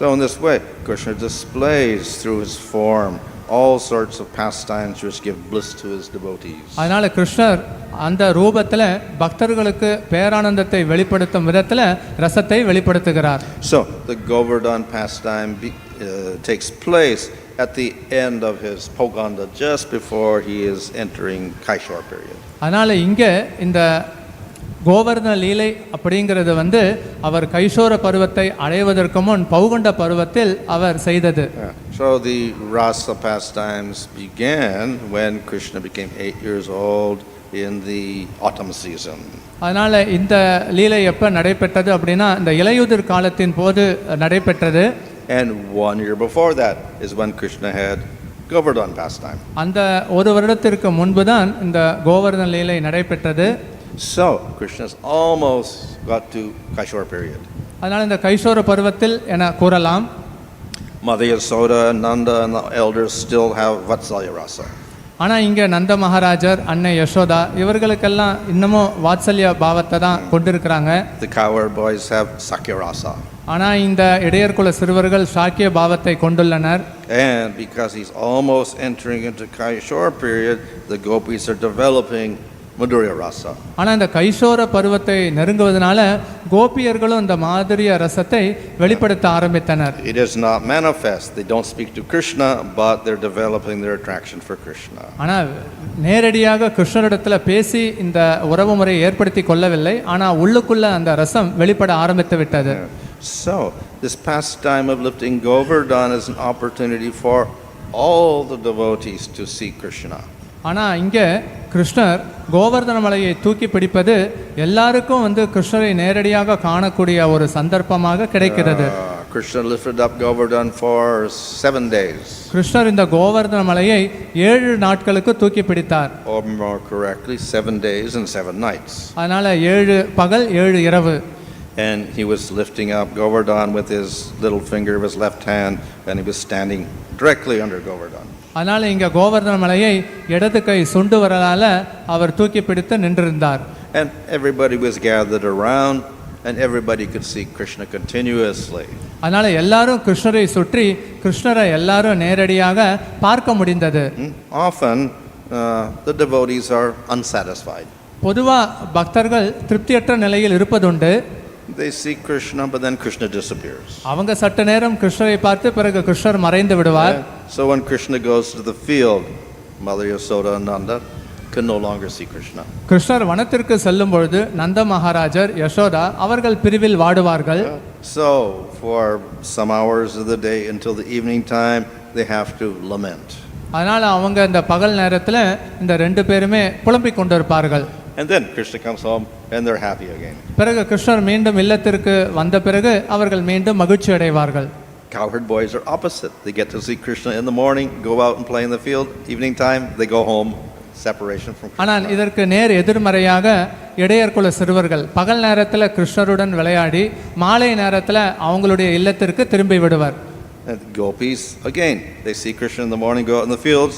So in this way Krishna displays through his form all sorts of pastimes which give bliss to his devotees. அதனால கிருஷ்ணர் அந்த ரூபத்தில் பக்தர்களுக்கு பேரானந்தத்தை வெளிப்படுத்தும் விதத்தில் ரசத்தை வெளிப்படுத்துகிறார். So the Govardhan pastime takes place at the end of his Poganda just before he is entering Kaishor period. அதனால இங்கே இந்த கோவர்தன லீலை அப்படிங்கிறது அவர் கைஷோர பருவத்தை அடைவதற்கு முன் பௌகண்ட பருவத்தில் அவர் செய்தது. So the Rasa pastimes began when Krishna became 8 years old in the autumn season. அதனால இந்த லீலை எப்ப நடைபெற்றது அப்படின்னா இந்த இலையுதிர் காலத்தின் போது நடைபெற்றது. And 1 year before that is when Krishna had Govardhan pastime. அந்த ஒரு வருடத்திற்கு முன்பு தான் இந்த கோவர்தன லீலை நடைபெற்றது. So Krishna's almost got to Kaishora period. அதனால இந்த கைஷோர பருவத்தில் என கூறலாம். Mother Yasoda, Nanda and the elders still have Vatsalya Rasa. ஆனா இங்க நந்த மகாராஜர், அன்னை யசோதா இவர்களுக்கெல்லாம் இன்னமும் வாத்சல்ய பாவத்தை தான் கொண்டிருக்கிறாங்க. The cowherd boys have Sakya Rasa. ஆனா இந்த இடையர்குல சிறுவர்கள் சாக்கிய பாவத்தை கொண்டுள்ளனர். And because he's almost entering into Kaishora period, the gopis are developing Madhurya Rasa. ஆனா இந்த கைஷோர பருவத்தை நெருங்குவதனால கோபியர்களும் இந்த மாதுரிய ரசத்தை வெளிப்படுத்த ஆரம்பித்தனர். It is not manifest. They don't speak to Krishna, but they're developing their attraction for Krishna. ஆனா நேரடியாக கிருஷ்ணரிடத்துல பேசி இந்த உறவு முறையை ஏற்படுத்தி கொள்ளவில்லை. ஆனா உள்ளுக்குள்ள அந்த ரசம் வெளிப்பட ஆரம்பித்து விட்டது. So this pastime of lifting Govardhan is an opportunity for all the devotees to see Krishna. ஆனா இங்க கிருஷ்ணர் கோவர்தன மலையை தூக்கி பிடிப்பது எல்லாருக்கும் கிருஷ்ணரை நேரடியாக காணக்கூடிய ஒரு சந்தர்ப்பமாக கிடைக்கிறது. Krishna lifted up Govardhan for 7 days. கிருஷ்ணர் இந்த கோவர்தன மலையை 7 நாட்களுக்கு தூக்கி பிடித்தார். Or more correctly 7 days and 7 nights. அதனால 7 பகல் 7 இரவு. And he was lifting up Govardhan with his little finger of his left hand, and he was standing directly under Govardhan. அதனால இங்க கோவர்தன மலையை இடது கை சுண்டு வரலால அவர் தூக்கி பிடித்து நின்றிருந்தார். And everybody was gathered around and everybody could see Krishna continuously. அதனால எல்லாரும் கிருஷ்ணரை சுற்றி கிருஷ்ணரை எல்லாரும் நேரடியாக பார்க்க முடிந்தது. Often the devotees are unsatisfied. பொதுவா பக்தர்கள் திருப்தியற்ற நிலையில் இருப்பதுண்டு. They see Krishna, but then Krishna disappears. அவங்க சற்று நேரம் கிருஷ்ணரை பார்த்து பிறகு கிருஷ்ணர் மறைந்து விடுவார். So when Krishna goes to the field, Mother Yasoda and Nanda can no longer see Krishna. கிருஷ்ணர் வனத்திற்கு செல்லும் பொழுது நந்த மகாராஜர் யசோதா அவர்கள் பிரிவில் வாடுவார்கள். So for some hours of the day until the evening time they have to lament. அதனால அவங்க இந்த பகல் நேரத்துல இந்த 2 பேருமே புலம்பிக் கொண்டிருப்பார்கள். And then Krishna comes home and they're happy again. பிறகு கிருஷ்ணர் மீண்டும் இல்லத்திற்கு வந்த பிறகு அவர்கள் மீண்டும் மகிழ்ச்சி அடைவார்கள். Cowherd boys are opposite. They get to see Krishna in the morning, go out and play in the field. Evening time, they go home separation from Krishna. ஆனால் இதற்கு நேர் எதிர்மறையாக இடையர்குல சிறுவர்கள் பகல் நேரத்தில் கிருஷ்ணருடன் விளையாடி மாலை நேரத்தில் அவங்களுடைய இல்லத்திற்கு திரும்பி விடுவர். And the gopis, again, they see Krishna in the morning, go out in the fields,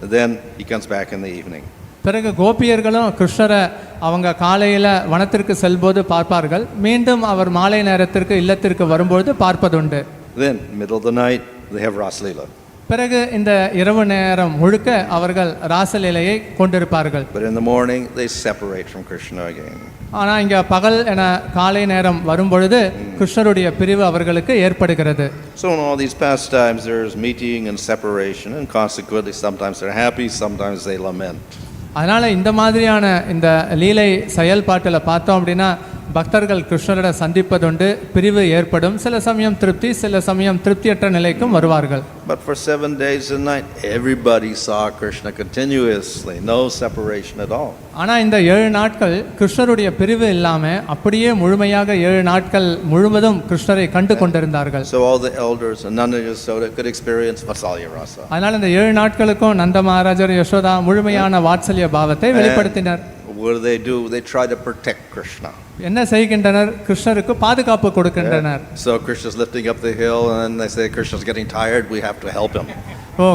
and then he comes back in the evening. பிறகு கோபியர்களும் கிருஷ்ணரை அவங்க காலையில் வனத்திற்கு செல்போது பார்ப்பார்கள், மீண்டும் அவர் மாலை நேரத்திற்கு இல்லத்திற்கு வரும்போது பார்ப்பதுண்டு. Then, middle of the night, they have Raslila. பிறகு இந்த இரவு நேரம் முழுக்க அவர்கள் ராசலீலையை கொண்டிருப்பார்கள். But in the morning, they separate from Krishna again. ஆனால் இங்கே பகல் என காலை நேரம் வரும்பொழுது கிருஷ்ணருடைய பிரிவு அவர்களுக்கு ஏற்படுகிறது. So in all these pastimes, there's meeting and separation, and consequently, sometimes they're happy, sometimes they lament. அதனால் இந்த மாதிரியான இந்த லீலை செயல்பாட்டில் பார்த்தோம் அப்படின்னா பக்தர்கள் கிருஷ்ணரோட சந்திப்பதுண்டு, பிரிவு ஏற்படும், சில சமயம் திருப்தி, சில சமயம் திருப்தியற்ற நிலைக்கும் வருவார்கள். But for 7 days and night, everybody saw Krishna continuously, no separation at all. ஆனால் இந்த 7 நாட்கள் கிருஷ்ணருடைய பிரிவு இல்லாமல் அப்படியே முழுமையாக 7 நாட்கள் முழுவதும் கிருஷ்ணரை கண்டு கொண்டிருந்தார்கள். So all the elders and Nanda Yasoda could experience Vatsalya Rasa. அதனால் இந்த 7 நாட்களுக்கும் நந்த மகாராஜர் யசோதா முழுமையான வாத்சல்ய பாவத்தை வெளிப்படுத்தினர். What do? They try to protect Krishna. என்ன செய்கின்றனர்? கிருஷ்ணருக்கு பாதுகாப்பு கொடுக்கின்றனர். So Krishna's lifting up the hill and they say Krishna's getting tired, we have to help him.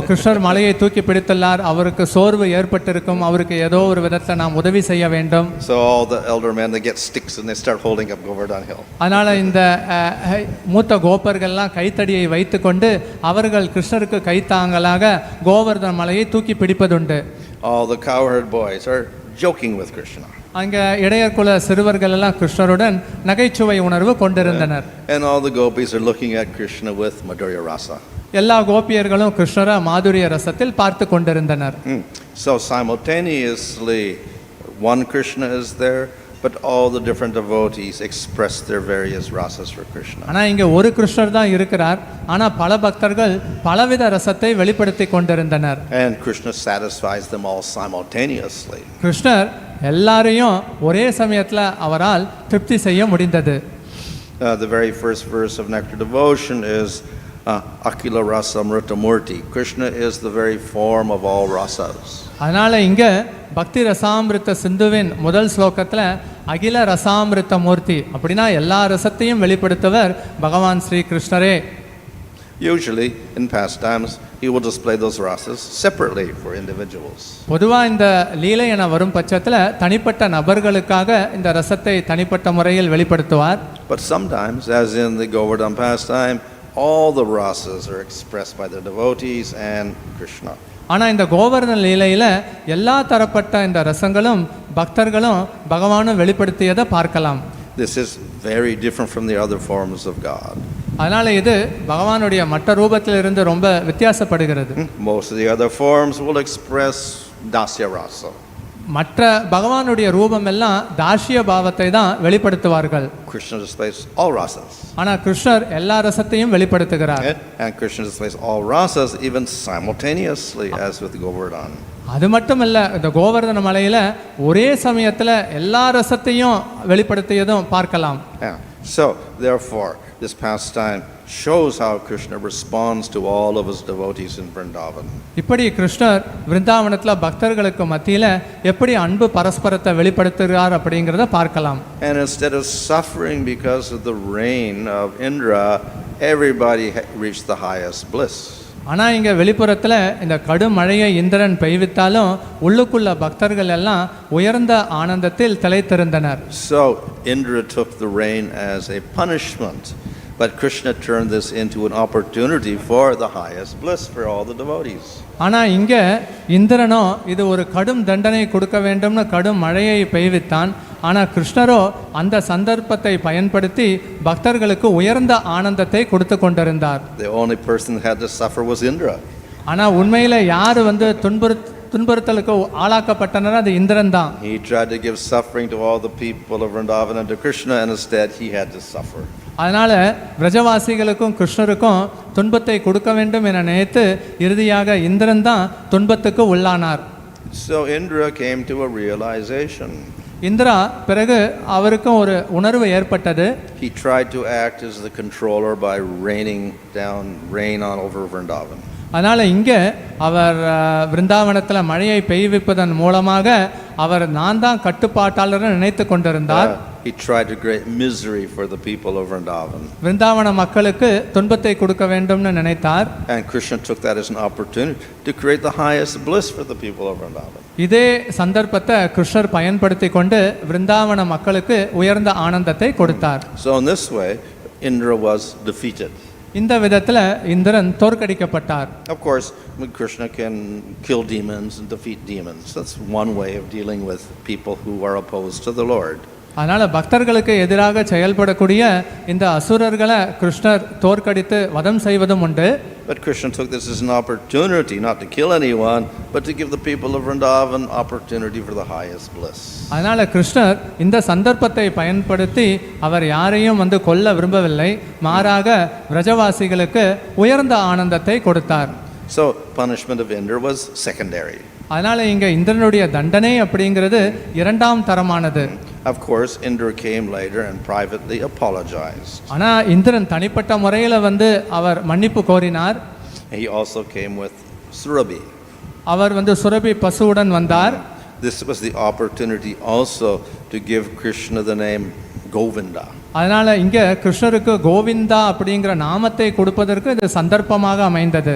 கிருஷ்ணர் மலையை தூக்கி பிடித்துள்ளார், அவருக்கு சோர்வு ஏற்பட்டிருக்கும், அவருக்கு ஏதோ ஒரு விதத்தில் நாம் உதவி செய்ய வேண்டும். So all the elder men, they get sticks and they start holding up Govardhan hill. அதனால இந்த மூத்த கோப்பர்கள்லாம் கைத்தடியை வைத்துக்கொண்டு அவர்கள் கிருஷ்ணருக்கு கைத்தாங்கலாக கோவர்தன் மலையை தூக்கி பிடிப்பதுண்டு. All the cowherd boys are joking with Krishna. அங்க இடையர்குல சிறுவர்கள் எல்லாம் கிருஷ்ணருடன் நகைச்சுவை உணர்வு கொண்டிருந்தனர். And all the gopis are looking at Krishna with Madhurya Rasa. எல்லா கோபியர்களும் கிருஷ்ணரை மாதுரிய ரசத்தில் பார்த்து கொண்டிருந்தனர். So simultaneously one Krishna is there, but all the different devotees express their various rasas for Krishna. ஆனா இங்க ஒரு கிருஷ்ணர் தான் இருக்கிறார், ஆனா பல பக்தர்கள் பலவித ரசத்தை வெளிப்படுத்தி கொண்டிருந்தனர். And Krishna satisfies them all simultaneously. கிருஷ்ணர் எல்லாரையும் ஒரே சமயத்துல அவரால் திருப்தி செய்ய முடிந்தது. The very first verse of Nectar Devotion is Akila Rasa Amrita Murti. Krishna is the very form of all rasas. அதனால இங்க பக்தி ரசாமிருத்த சிந்துவின் முதல் ஸ்லோகத்துல அகில ரசாமிருத்த மூர்த்தி, அப்படின்னா எல்லா ரசத்தையும் வெளிப்படுத்தவர் பகவான் ஸ்ரீ கிருஷ்ணரே. Usually in pastimes he will display those rasas separately for individuals. பொதுவா இந்த லீலை என வரும் பட்சத்துல தனிப்பட்ட நபர்களுக்காக இந்த ரசத்தை தனிப்பட்ட முறையில் வெளிப்படுத்துவார். But sometimes, as in the Govardhan pastime, all the rasas are expressed by the devotees and Krishna. ஆனா இந்த கோவர்தன் லீலையில எல்லா தரப்பட்ட இந்த ரசங்களும் பக்தர்களும் பகவானும் வெளிப்படுத்தியதை பார்க்கலாம். This is very different from the other forms of God. அதனால இது பகவானுடைய மற்ற ரூபத்திலிருந்து ரொம்ப வித்தியாசப்படுகிறது. Most of the other forms will express dasya rasa. மற்ற பகவானுடைய ரூபம் எல்லாம் தாஷ்ய பாவத்தை தான் வெளிப்படுத்துவார்கள். Krishna displays all rasas. ஆனா கிருஷ்ணர் எல்லா ரசத்தையும் வெளிப்படுத்துகிறார். And Krishna displays all rasas even simultaneously as with Govardhan. அது மட்டும் இல்ல, இந்த கோவர்தன மலையில ஒரே சமயத்துல எல்லா ரசத்தையும் வெளிப்படுத்தியதும் பார்க்கலாம். So therefore this pastime shows how Krishna responds to all of his devotees in Vrindavan. இப்படி கிருஷ்ணர் விருந்தாவனத்துல பக்தர்களுக்கு மத்தியில எப்படி அன்பு பரஸ்பரத்தை வெளிப்படுத்துகிறார் அப்படிங்கறத பார்க்கலாம். And instead of suffering because of the reign of Indra, everybody reached the highest bliss. ஆனா இங்க வெளிப்புறத்துல இந்த கடும் மழையை இந்திரன் பெய்வித்தாலும் உள்ளுக்குள்ள பக்தர்கள் எல்லாம் உயர்ந்த ஆனந்தத்தில் திளைத்திருந்தனர். So Indra took the rain as a punishment, but Krishna turned this into an opportunity for the highest bliss for all the devotees. ஆனா இங்க இந்திரனோ இது ஒரு கடும் தண்டனை கொடுக்க வேண்டும்னு கடும் மழையை பெய்வித்தான். ஆனா கிருஷ்ணரோ அந்த சந்தர்ப்பத்தை பயன்படுத்தி பக்தர்களுக்கு உயர்ந்த ஆனந்தத்தை கொடுத்து கொண்டிருந்தார். The only person who had to suffer was Indra. ஆனா உண்மையில யாரு துன்புறுத்தலுக்கு ஆளாக்கப்பட்டனர்? அது இந்திரன் தான். He tried to give suffering to all the people of Vrindavan and to Krishna, and instead he had to suffer. அதனால பிரஜவாசிகளுக்கும் கிருஷ்ணருக்கும் துன்பத்தை கொடுக்க வேண்டும் என நினைத்து இறுதியாக இந்திரன் தான் துன்பத்துக்கு உள்ளானார். So Indra came to a realization. Indira பிறகு அவருக்கும் ஒரு உணர்வு ஏற்பட்டது. He tried to act as the controller by raining down rain on over Vrindavan. அதனால் இங்கே அவர் விருந்தாவனத்தில் மழையை பெய்விப்பதன் மூலமாக அவர் நான் தான் கட்டுப்பாட்டாளர்னு நினைத்து கொண்டிருந்தார். He tried to create misery for the people of Vrindavan. விருந்தாவன மக்களுக்கு துன்பத்தை கொடுக்க வேண்டும்னு நினைத்தார். And Krishna took that as an opportunity to create the highest bliss for the people of Vrindavan. இதே சந்தர்ப்பத்தை கிருஷ்ணர் பயன்படுத்தி கொண்டு விருந்தாவன மக்களுக்கு உயர்ந்த ஆனந்தத்தை கொடுத்தார். So in this way, Indra was defeated. இந்த விதத்தில் Indiran தோற்கடிக்கப்பட்டார். Of course, Krishna can kill demons and defeat demons. That's one way of dealing with people who are opposed to the Lord. அதனால் பக்தர்களுக்கு எதிராக செயல்படக்கூடிய இந்த அசுரர்களை கிருஷ்ணர் தோற்கடித்து வதம் செய்வதும் உண்டு. But Krishna took this as an opportunity not to kill anyone, but to give the people of Vrindavan opportunity for the highest bliss. அதனால் கிருஷ்ணர் இந்த சந்தர்ப்பத்தை பயன்படுத்தி அவர் யாரையும் கொல்ல விரும்பவில்லை, மாறாக விரஜவாசிகளுக்கு உயர்ந்த ஆனந்தத்தை கொடுத்தார். So punishment of Indra was secondary. அதனால் இங்கே இந்திரனுடைய தண்டனை அப்படிங்கிறது இரண்டாம் தரமானது. Of course, Indra came later and privately apologized. ஆனால் இந்திரன் தனிப்பட்ட முறையில் அவர் மன்னிப்பு கோரினார். He also came with Surabhi. அவர் சுரபி பசுவுடன் வந்தார். This was the opportunity also to give Krishna the name Govinda. அதனால் இங்கே கிருஷ்ணருக்கு கோவிந்தா அப்படிங்கிற நாமத்தை கொடுப்பதற்கு இது சந்தர்ப்பமாக அமைந்தது.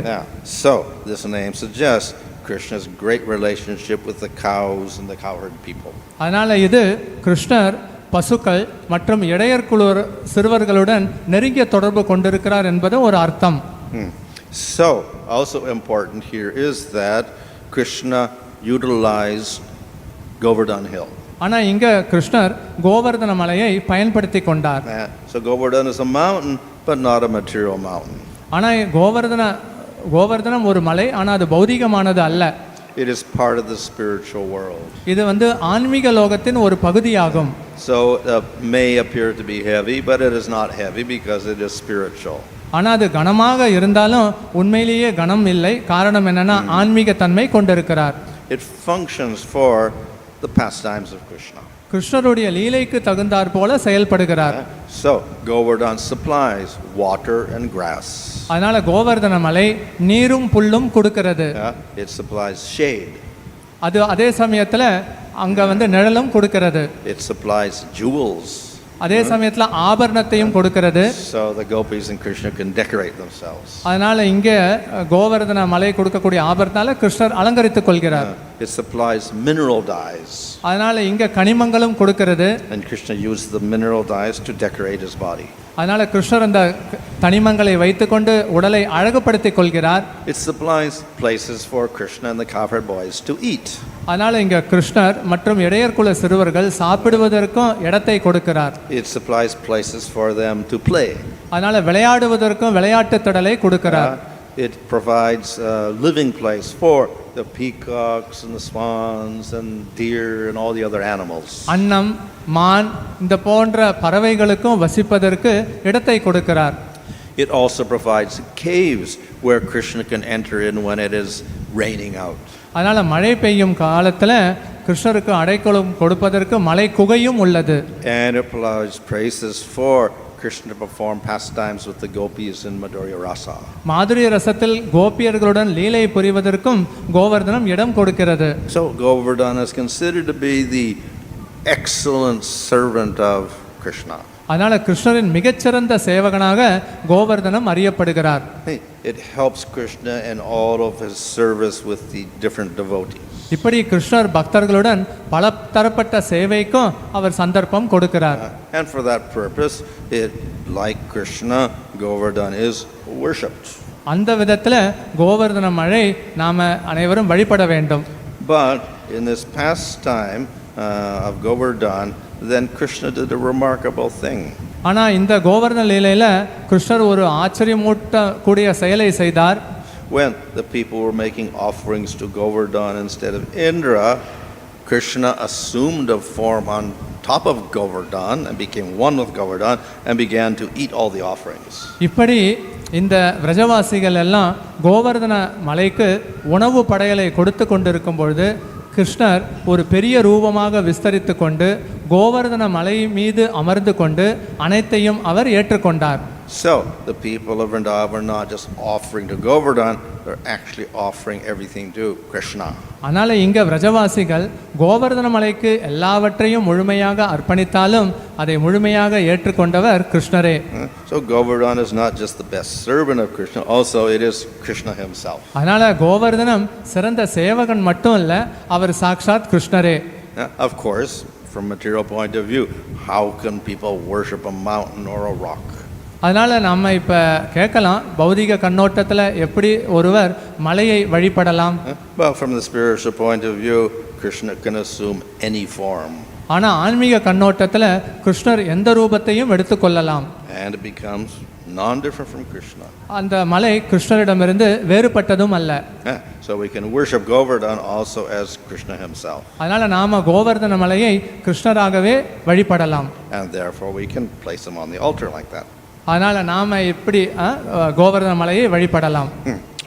So this name suggests Krishna's great relationship with the cows and the cowherd people. அதனால் இது கிருஷ்ணர் பசுக்கள் மற்றும் இடையர்குழு சிறுவர்களுடன் நெருங்கிய தொடர்பு கொண்டிருக்கிறார் என்பது ஒரு அர்த்தம். So also important here is that Krishna utilized Govardhan hill. ஆனால் இங்கே கிருஷ்ணர் கோவர்தன மலையை பயன்படுத்தி கொண்டார். So Govardhan is a mountain but not a material mountain. ஆனால் கோவர்தனம் ஒரு மலை, ஆனால் அது பௌதிகமானது அல்ல. It is part of the spiritual world. இது ஆன்மீக லோகத்தின் ஒரு பகுதியாகும். So may appear to be heavy, but it is not heavy because it is spiritual. ஆனால் அது கனமாக இருந்தாலும் உண்மையிலேயே கனம் இல்லை. காரணம் என்னன்னா ஆன்மீக தன்மை கொண்டிருக்கிறார். It functions for the pastimes of Krishna. கிருஷ்ணருடைய லீலைக்கு தகுந்தாற் போல செயல்படுகிறார். So Govardhan supplies water and grass. அதனால கோவர்தன மலை நீரும் புல்லும் கொடுக்கிறது. It supplies shade. அது அதே சமயத்தில் அங்க நிழலும் கொடுக்கிறது. It supplies jewels. அதே சமயத்தில் ஆபரணத்தையும் கொடுக்கிறது. So the gopis and Krishna can decorate themselves. அதனால இங்கே கோவர்தன மலை கொடுக்கக்கூடிய ஆபரணத்தால கிருஷ்ணர் அலங்கரித்துக் கொள்கிறார். It supplies mineral dyes. அதனால இங்கே கனிமங்களும் கொடுக்கிறது. And Krishna used the mineral dyes to decorate his body. அதனால கிருஷ்ணர் அந்த தனிமங்களை வைத்துக்கொண்டு உடலை அழகுபடுத்திக் கொள்கிறார். It supplies places for Krishna and the cowherd boys to eat. அதனால இங்க கிருஷ்ணர் மற்றும் இடையர்குல சிறுவர்கள் சாப்பிடுவதற்கும் இடத்தை கொடுக்கிறார். It supplies places for them to play. அதனால விளையாடுவதற்கும் விளையாட்டு திடலை கொடுக்கிறார். It provides a living place for the peacocks and the swans and deer and all the other animals. அன்னம், மான் இந்த போன்ற பறவைகளுக்கும் வசிப்பதற்கு இடத்தை கொடுக்கிறார். It also provides caves where Krishna can enter in when it is raining out. அதனால மழை பெய்யும் காலத்தில் கிருஷ்ணருக்கு அடைக்கலம் கொடுப்பதற்கு மலை குகையும் உள்ளது. And it provides places for Krishna to perform pastimes with the gopis in Madhurya Rasa. மாதுரிய ரசத்தில் கோபியர்களுடன் லீலை புரிவதற்கும் கோவர்தனம் இடம் கொடுக்கிறது. So Govardhan is considered to be the excellent servant of Krishna. அதனால கிருஷ்ணரின் மிகச்சிறந்த சேவகனாக கோவர்தனம் அறியப்படுகிறார். It helps Krishna in all of his service with the different devotees. இப்படி கிருஷ்ணர் பக்தர்களுடன் பல தரப்பட்ட சேவைக்கும் அவர் சந்தர்ப்பம் கொடுக்கிறார். And for that purpose, like Krishna, Govardhan is worshipped. அந்த விதத்தில் கோவர்தன மழை நாம அனைவரும் வழிபட வேண்டும். But in this pastime of Govardhan, then Krishna did a remarkable thing. ஆனால் இந்த கோவர்தன லீலையில் கிருஷ்ணர் ஒரு ஆச்சரியமூட்ட கூடிய செயலை செய்தார். When the people were making offerings to Govardhan instead of Indra, Krishna assumed a form on top of Govardhan and became one with Govardhan and began to eat all the offerings. இப்படி இந்த விரஜவாசிகள் எல்லாம் கோவர்தன மலைக்கு உணவு படையலை கொடுத்து கொண்டிருக்கும் பொழுது கிருஷ்ணர் ஒரு பெரிய ரூபமாக விஸ்தரித்து கொண்டு கோவர்தன மலை மீது அமர்ந்து கொண்டு அனைத்தையும் அவர் ஏற்றுக்கொண்டார். So the people of Vrindavan are not just offering to Govardhan, they're actually offering everything to Krishna. அதனால இங்க விரஜவாசிகள் கோவர்தன மலைக்கு எல்லாவற்றையும் முழுமையாக அர்ப்பணித்தாலும் அதை முழுமையாக ஏற்றுக்கொண்டவர் கிருஷ்ணரே. So Govardhan is not just the best servant of Krishna, also it is Krishna himself. அதனால கோவர்தனம் சிறந்த சேவகன் மட்டும் இல்ல, அவர் சாக்ஷாத் கிருஷ்ணரே. Of course, from material point of view, how can people worship a mountain or a rock? அதனால நம்ம இப்ப கேட்கலாம், பௌதிக கண்ணோட்டத்துல எப்படி ஒருவர் மலையை வழிபடலாம்? Well, from the spiritual point of view, Krishna can assume any form. ஆனா ஆன்மீக கண்ணோட்டத்துல கிருஷ்ணர் எந்த ரூபத்தையும் எடுத்துக்கொள்ளலாம். And it becomes non-different from Krishna. அந்த மலை கிருஷ்ணரிடமிருந்து வேறுபட்டதும் அல்ல. So we can worship Govardhan also as Krishna himself. அதனால நாம கோவர்தன மலையை கிருஷ்ணராகவே வழிபடலாம். And therefore we can place him on the altar like that. அதனால நாம இப்படி கோவர்தன மலையை வழிபடலாம்.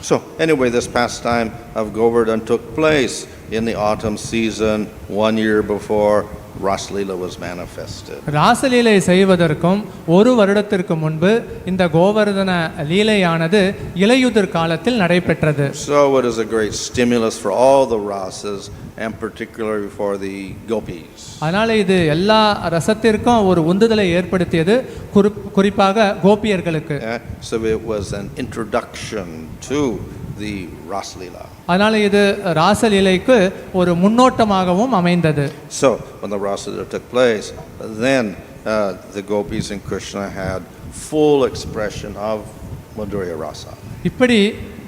So anyway, this pastime of Govardhan took place in the autumn season 1 year before Rasalila was manifested. ராசலீலை செய்வதற்கும் ஒரு வருடத்திற்கு முன்பு இந்த கோவர்தன லீலையானது இலையுதிர் காலத்தில் நடைபெற்றது. So it is a great stimulus for all the rasas and particularly for the gopis. அதனால இது எல்லா ரசத்திற்கும் ஒரு உந்துதலை ஏற்படுத்தியது, குறிப்பாக கோபியர்களுக்கு. So it was an introduction to the Rasalila. அதனால இது ராசலீலைக்கு ஒரு முன்னோட்டமாகவும் அமைந்தது. So when the Rasalila took place, then the gopis and Krishna had full expression of Madhurya Rasa. இப்படி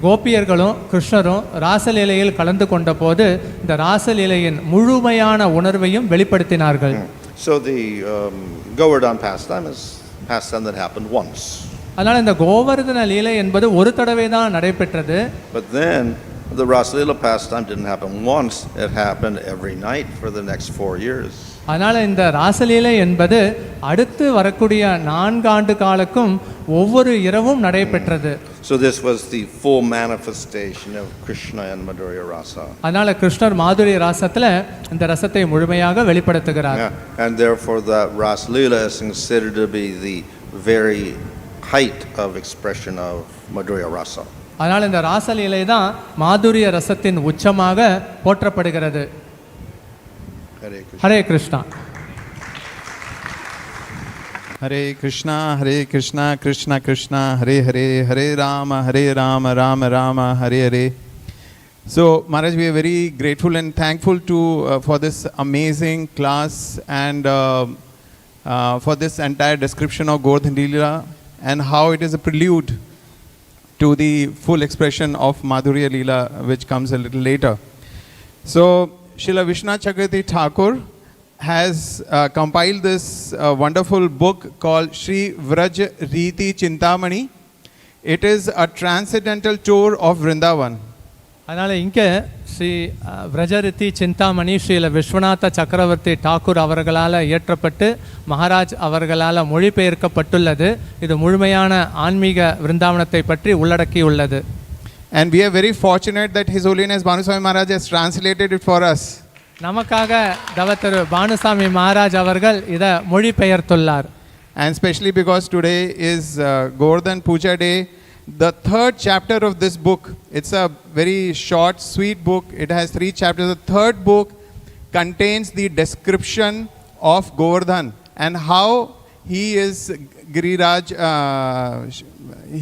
கோபியர்களும் கிருஷ்ணரும் ராசலீலையில் கலந்து கொண்ட போது இந்த ராசலீலையின் முழுமையான உணர்வையும் வெளிப்படுத்தினார்கள். So the Govardhan pastime is pastime that happened once. அதனால இந்த கோவர்தன லீலை என்பது ஒரு தடவை தான் நடைபெற்றது. But then the Rasalila pastime didn't happen once, it happened every night for the next 4 years. அதனால இந்த ராசலீலை என்பது அடுத்து வரக்கூடிய 4 ஆண்டு காலக்கும் ஒவ்வொரு இரவும் நடைபெற்றது. So this was the full manifestation of Krishna and Madhurya Rasa. அதனால கிருஷ்ணர் மாதுரிய ராசத்துல இந்த ரசத்தை முழுமையாக வெளிப்படுத்துகிறார். And therefore the Rasalila is considered to be the very height of expression of Madhurya Rasa. அதனால இந்த ராசலீலை தான் மாதுரிய ரசத்தின் உச்சமாக போற்றப்படுகிறது. Hare Krishna. Hare Krishna, Krishna Krishna, Hare Hare, Hare Rama, Rama Rama, Hare Hare. So Maharaj, we are very grateful and thankful to for this amazing class and for this entire description of Govardhan Leela and how it is a prelude to the full expression of Madhurya Leela, which comes a little later. So Srila Vishnu Chakravarti Thakur has compiled this wonderful book called Shri Vraj Riti Chintamani. It is a transcendental tour of Vrindavan. அதனால இங்க ஸ்ரீ விரஜரித்தி சிந்தாமணி ஸ்ரீல விஸ்வநாத சக்கரவர்த்தி டாக்கூர் அவர்களால் இயற்றப்பட்டு மகாராஜ் அவர்களால் மொழிபெயர்க்கப்பட்டுள்ளது. இது முழுமையான ஆன்மீக விருந்தாவனத்தை பற்றி உள்ளடக்கியுள்ளது. And we are very fortunate that His Holiness Bhanu Swami Maharaj has translated it for us. நமக்காக தவத்திரு பானுசாமி மகாராஜ் அவர்கள் இதை மொழிபெயர்த்துள்ளார். And especially because today is Govardhan Puja day, the 3rd chapter of this book, it's a very short, sweet book. It has 3 chapters. The 3rd book contains the description of Govardhan and how he is Giriraj,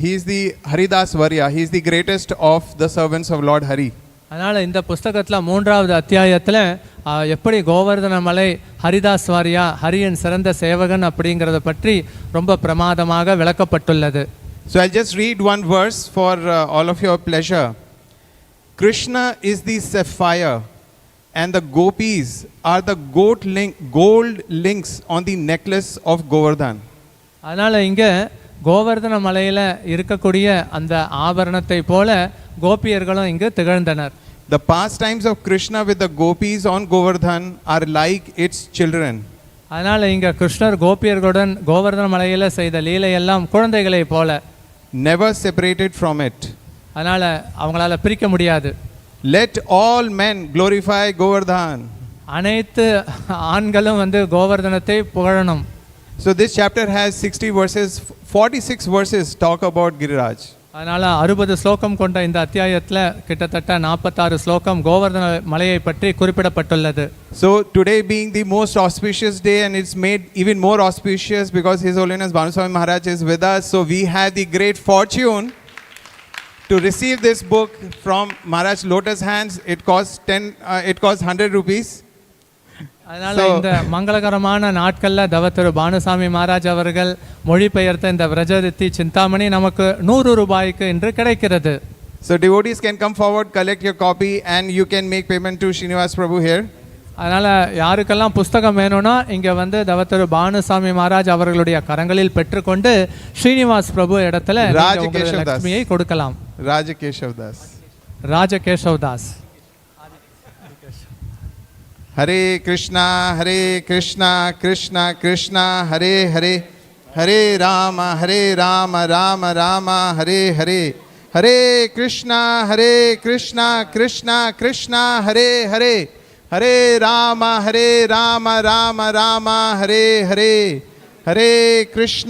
he is the Haridas Varya, he is the greatest of the servants of Lord Hari. அதனால் இந்த புஸ்தகத்தில் 3வது அத்தியாயத்தில் எப்படி கோவர்தன மலை ஹரிதாஸ் வாரியா ஹரியின் சிறந்த சேவகன் அப்படிங்கிறத பற்றி ரொம்ப பிரமாதமாக விளக்கப்பட்டுள்ளது. So I'll just read one verse for all of your pleasure. Krishna is the sapphire and the gopis are the gold links on the necklace of Govardhan. அதனால் இங்கே கோவர்தன மலையில் இருக்கக்கூடிய அந்த ஆபரணத்தை போல கோபியர்களும் இங்கு திகழ்ந்தனர். The pastimes of Krishna with the gopis on Govardhan are like its children. அதனால் இங்கே கிருஷ்ணர் கோபியர்களுடன் கோவர்தன மலையில் செய்த லீலை எல்லாம் குழந்தைகளை போல. Never separated from it. அதனால் அவங்களால பிரிக்க முடியாது. Let all men glorify Govardhan. அனைத்து ஆண்களும் கோவர்தனத்தை புகழணும். So this chapter has 60 verses, 46 verses talk about Giriraj. அதனால் 60 ஸ்லோகம் கொண்ட இந்த அத்தியாயத்தில் கிட்டத்தட்ட 46 ஸ்லோகம் கோவர்தன மலையை பற்றி குறிப்பிடப்பட்டுள்ளது. So today being the most auspicious day, and it's made even more auspicious because His Holiness Bhanu Swami Maharaj is with us. So we have the great fortune to receive this book from Maharaj Lotus hands. It costs 100 rupees. அதனால் இந்த மங்களகரமான நாட்களில் தவத்திரு பானுசாமி மகாராஜ் அவர்கள் மொழிபெயர்த்த இந்த விரஜதித்தி சிந்தாமணி நமக்கு 100 ரூபாய்க்கு இன்று கிடைக்கிறது. So devotees can come forward, collect your copy, and you can make payment to Srinivas Prabhu here. அதனால் யாருக்கெல்லாம் புஸ்தகம் வேணும்னா இங்கே வந்து தவத்திரு பானுசாமி மகாராஜ் அவர்களுடைய கரங்களில் பெற்றுக்கொண்டு ஸ்ரீனிவாஸ் பிரபு இடத்துல லட்சுமியை கொடுக்கலாம். ராஜகேஷவ் Das. Hare Krishna Krishna Krishna Hare Hare, Hare Rama Rama Rama Hare Hare, Hare Krishna Krishna Krishna Hare Hare, Hare Rama Rama Rama Hare Hare, Hare Krishna